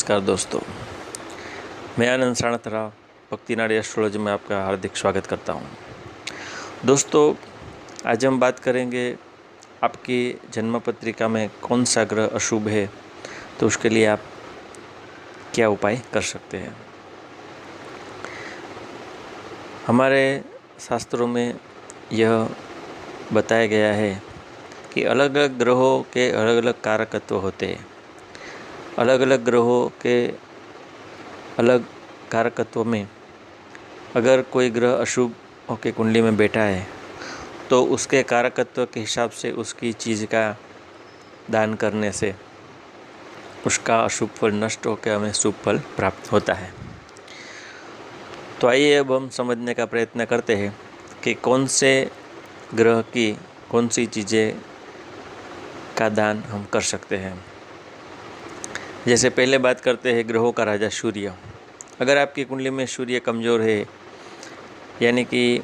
नमस्कार दोस्तों, मैं आनंद साणथरा भक्तिनाड़ी एस्ट्रोलॉजी में आपका हार्दिक स्वागत करता हूं। दोस्तों, आज हम बात करेंगे आपकी जन्म पत्रिका में कौन सा ग्रह अशुभ है, तो उसके लिए आप क्या उपाय कर सकते हैं। हमारे शास्त्रों में यह बताया गया है कि अलग अलग ग्रहों के अलग अलग कारकत्व होते हैं। अलग अलग ग्रहों के अलग कारकत्व में अगर कोई ग्रह अशुभ होकर कुंडली में बैठा है तो उसके कारकत्व के हिसाब से उसकी चीज़ का दान करने से उसका अशुभ फल नष्ट होकर हमें शुभ फल प्राप्त होता है। तो आइए अब हम समझने का प्रयत्न करते हैं कि कौन से ग्रह की कौन सी चीज़ें का दान हम कर सकते हैं। जैसे पहले बात करते हैं ग्रहों का राजा सूर्य। अगर आपकी कुंडली में सूर्य कमज़ोर है, यानी कि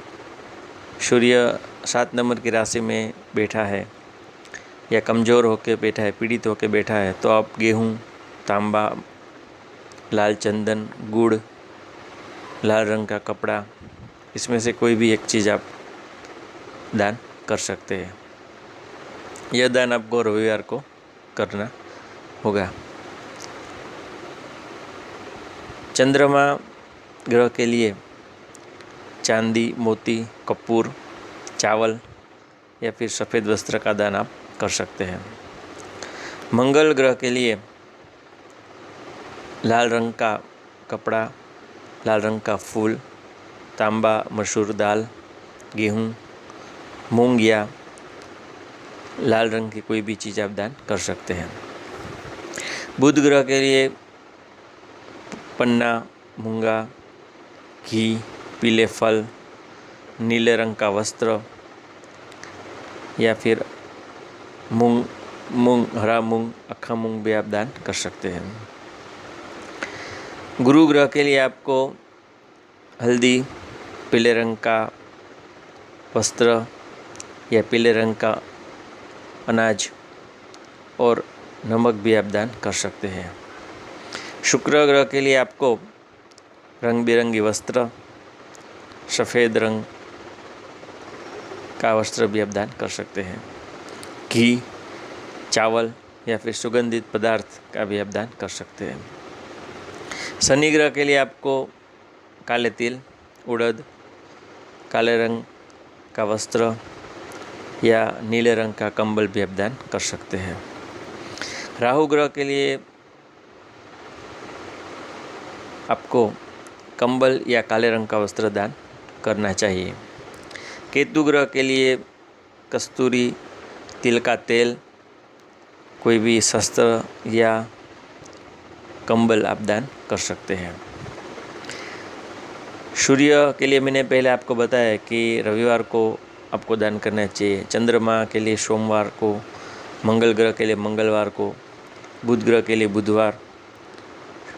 सूर्य 7 नंबर की राशि में बैठा है या कमज़ोर होकर बैठा है, पीड़ित होकर बैठा है, तो आप गेहूँ, तांबा, लाल चंदन, गुड़, लाल रंग का कपड़ा, इसमें से कोई भी एक चीज़ आप दान कर सकते हैं। यह दान आपको रविवार को करना होगा। चंद्रमा ग्रह के लिए चांदी, मोती, कपूर, चावल या फिर सफ़ेद वस्त्र का दान आप कर सकते हैं। मंगल ग्रह के लिए लाल रंग का कपड़ा, लाल रंग का फूल, तांबा, मसूर दाल, गेहूँ, मूंग या लाल रंग की कोई भी चीज़ आप दान कर सकते हैं। बुध ग्रह के लिए पन्ना, मूंगा, घी, पीले फल, नीले रंग का वस्त्र या फिर मूंग, हरा मूंग, अक्खा मूंग भी आप दान कर सकते हैं। गुरु ग्रह के लिए आपको हल्दी, पीले रंग का वस्त्र या पीले रंग का अनाज और नमक भी आप दान कर सकते हैं। शुक्र ग्रह के लिए आपको रंग बिरंगी वस्त्र, सफ़ेद रंग का वस्त्र भी आप दान कर सकते हैं। घी, चावल या फिर सुगंधित पदार्थ का भी आप दान कर सकते हैं। शनि ग्रह के लिए आपको काले तिल, उड़द, काले रंग का वस्त्र या नीले रंग का कंबल भी आप दान कर सकते हैं। राहु ग्रह के लिए आपको कंबल या काले रंग का वस्त्र दान करना चाहिए। केतु ग्रह के लिए कस्तूरी, तिल का तेल, कोई भी शस्त्र या कंबल आप दान कर सकते हैं। सूर्य के लिए मैंने पहले आपको बताया कि रविवार को आपको दान करना चाहिए। चंद्रमा के लिए सोमवार को, मंगल ग्रह के लिए मंगलवार को, बुध ग्रह के लिए बुधवार,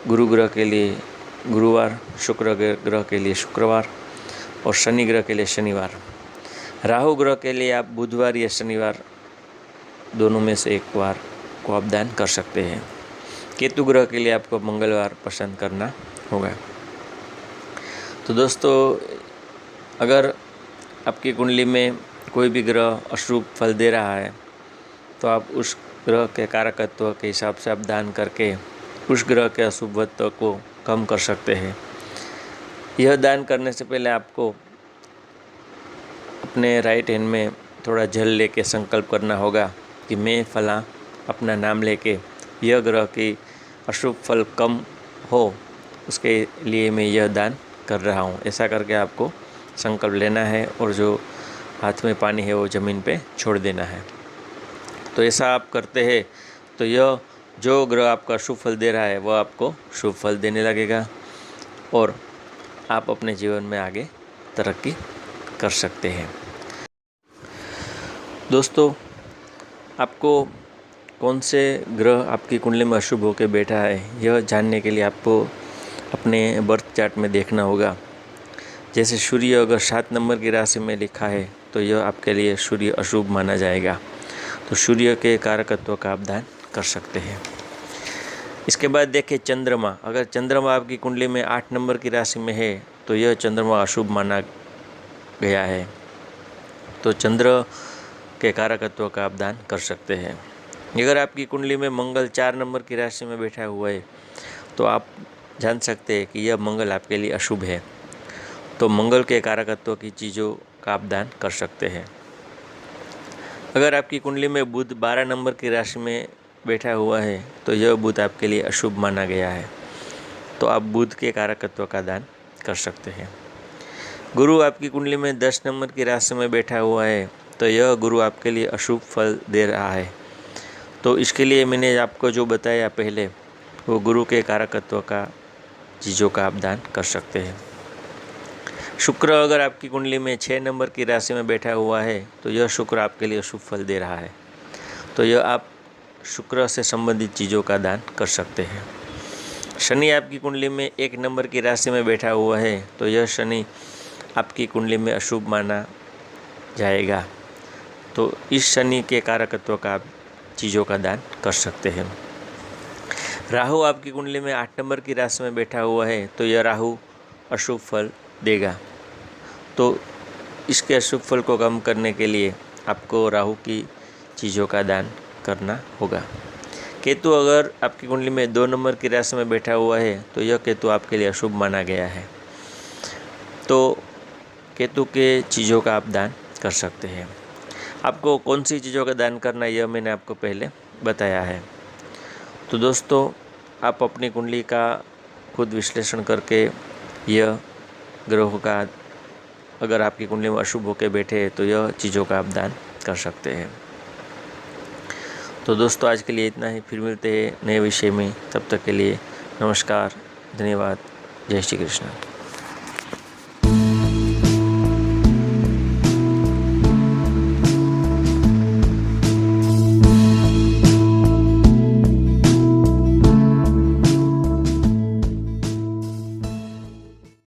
गुरु ग्रह के लिए गुरुवार, शुक्र ग्रह के लिए शुक्रवार और शनि ग्रह के लिए शनिवार। राहु ग्रह के लिए आप बुधवार या शनिवार दोनों में से एक बार को आप दान कर सकते हैं। केतु ग्रह के लिए आपको मंगलवार पसंद करना होगा। तो दोस्तों, अगर आपकी कुंडली में कोई भी ग्रह अशुभ फल दे रहा है तो आप उस ग्रह के कारकत्व के हिसाब से आप दान करके उस ग्रह के अशुभत्व को कम कर सकते हैं। यह दान करने से पहले आपको अपने राइट हैंड में थोड़ा जल लेके संकल्प करना होगा कि मैं फलां अपना नाम लेके यह ग्रह की अशुभ फल कम हो, उसके लिए मैं यह दान कर रहा हूँ। ऐसा करके आपको संकल्प लेना है और जो हाथ में पानी है वो ज़मीन पे छोड़ देना है। तो ऐसा आप करते हैं तो यह जो ग्रह आपका शुभ फल दे रहा है वह आपको शुभ फल देने लगेगा और आप अपने जीवन में आगे तरक्की कर सकते हैं। दोस्तों, आपको कौन से ग्रह आपकी कुंडली में अशुभ होकर बैठा है यह जानने के लिए आपको अपने बर्थ चार्ट में देखना होगा। जैसे सूर्य अगर 7 नंबर की राशि में लिखा है तो यह आपके लिए सूर्य अशुभ माना जाएगा। तो सूर्य के कारकत्व का आप दान कर सकते हैं। इसके बाद देखिए चंद्रमा। अगर चंद्रमा आपकी कुंडली में 8 नंबर की राशि में है तो यह चंद्रमा अशुभ माना गया है। तो चंद्र के कारकत्व का आप दान कर सकते हैं। अगर आपकी कुंडली में मंगल 4 नंबर की राशि में बैठा हुआ है तो आप जान सकते हैं कि यह मंगल आपके लिए अशुभ है। तो मंगल के कारकत्व की चीज़ों का आप दान कर सकते हैं। अगर आपकी कुंडली में बुध 12 नंबर की राशि में बैठा हुआ है तो यह बुध आपके लिए अशुभ माना गया है। तो आप बुध के कारकत्व का दान कर सकते हैं। गुरु आपकी कुंडली में 10 नंबर की राशि में बैठा हुआ है तो यह गुरु आपके लिए अशुभ फल दे रहा है। तो इसके लिए मैंने आपको जो बताया पहले, वो गुरु के कारकत्व का चीज़ों का आप दान कर सकते हैं। शुक्र अगर आपकी कुंडली में 6 नंबर की राशि में बैठा हुआ है तो यह शुक्र आपके लिए शुभ फल दे रहा है। तो यह आप शुक्र से संबंधित चीज़ों का दान कर सकते हैं। शनि आपकी कुंडली में 1 नंबर की राशि में बैठा हुआ है तो यह शनि आपकी कुंडली में अशुभ माना जाएगा। तो इस शनि के कारकत्व का आप चीज़ों का दान कर सकते हैं। राहु आपकी कुंडली में 8 नंबर की राशि में बैठा हुआ है तो यह राहु अशुभ फल देगा। तो इसके अशुभ फल को कम करने के लिए आपको राहु की चीज़ों का दान करना होगा। केतु अगर आपकी कुंडली में 2 नंबर की राशि में बैठा हुआ है तो यह केतु आपके लिए अशुभ माना गया है। तो केतु के चीज़ों का आप दान कर सकते हैं। आपको कौन सी चीज़ों का दान करना है यह मैंने आपको पहले बताया है। तो दोस्तों, आप अपनी कुंडली का खुद विश्लेषण करके यह ग्रहों का अगर आपकी कुंडली में अशुभ होकर बैठे तो यह चीज़ों का आप दान कर सकते हैं। तो दोस्तों, आज के लिए इतना ही। फिर मिलते हैं नए विषय में। तब तक के लिए नमस्कार, धन्यवाद, जय श्री कृष्ण।